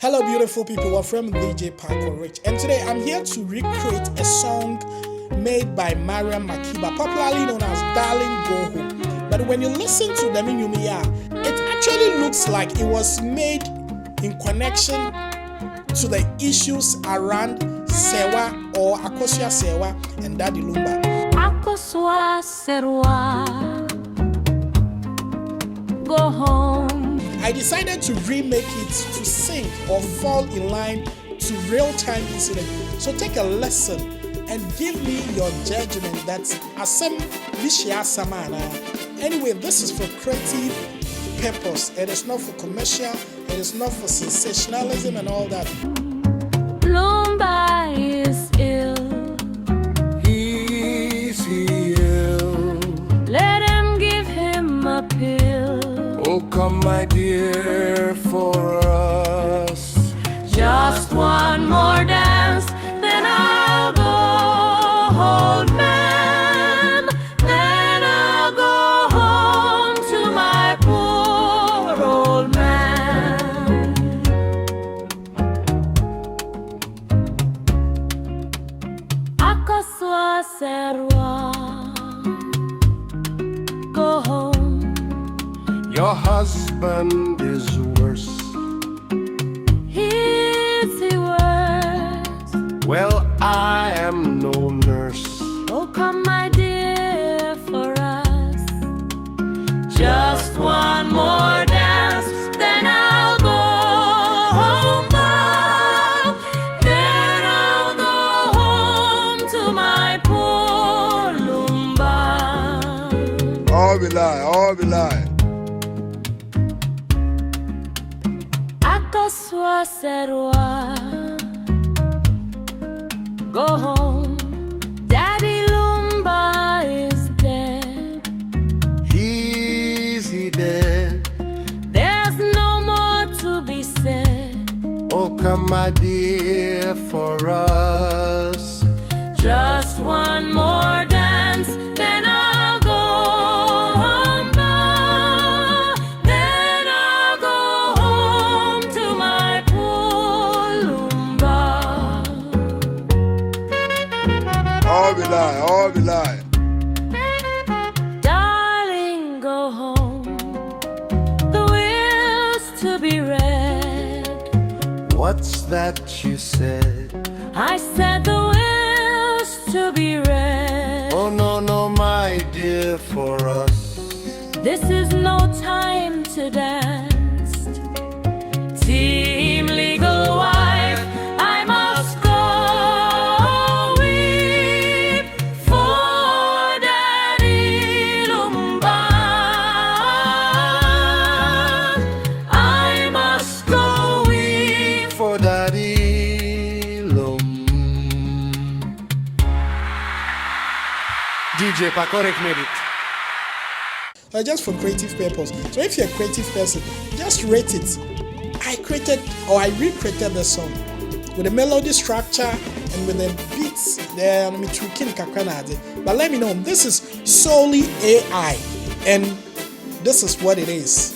Hello beautiful people, we're from DJ Paco Rich, and today I'm here to recreate a song made by Miriam Makeba, popularly known as Darling Go Home. But when you listen to the Minyumiya, it actually looks like it was made in connection to the issues around Serwaa or Akosua Serwaa and Daddy Lumba. Akosua Serwaa, go home. I decided to remake it to sync or fall in line to real-time incident. So take a lesson and give me your judgment. That's Asem Bishia Samana. Anyway, this is for creative purpose. It is not for commercial. It is not for sensationalism and all that. Lumba is ill. He's ill. Let him give him a pill. Oh, come, my dear, for us. Just one more dance, then I'll go hold man. Then I'll go home to my poor old man. Akosua Serwaa, go home. Your husband is worse. Is he worse? Well, I am no nurse. Oh, come, my dear, for us. Just one more dance, then I'll go home. Now. Then I'll go home to my poor Lumba. All be lie. Akosua Serwaa, go home. Daddy Lumba is dead. He's dead. There's no more to be said. Oh, come, my dear, for us. Just one more dance, then I'll go home now. Then I'll go home to my poor Lumba. All be lie. Darling, go home. The will's to be read. What's that you said? I said the will's to be read. Oh, no, my dear, for us. This is no time to dance. Team legal wife, I must go weep for Daddy Lumba. I must go weep. For Daddy Lum. DJ Pacorek made it. Just for creative purpose. So if you're a creative person, just rate it. I recreated the song with the melody structure and with the beats. But let me know, this is solely AI, and this is what it is.